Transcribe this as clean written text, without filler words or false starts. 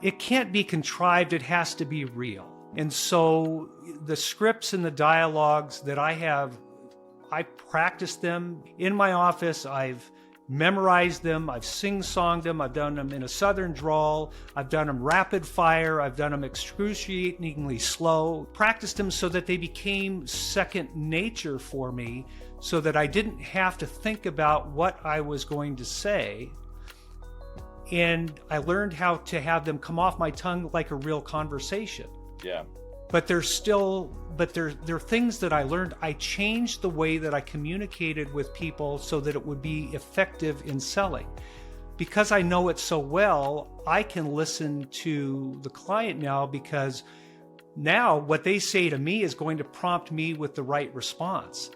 It can't be contrived, it has to be real. And so the scripts and the dialogues that I have, I practice them in my office. I've memorized them, I've sing-songed them, I've done them in a southern drawl, I've done them rapid fire, I've done them excruciatingly slow, practiced them so that they became second nature for me, so that I didn't have to think about what I was going to say. And I learned how to have them come off my tongue like a real conversation. Yeah. But they're things that I learned. I changed the way that I communicated with people so that it would be effective in selling. Because I know it so well, I can listen to the client now, because now what they say to me is going to prompt me with the right response.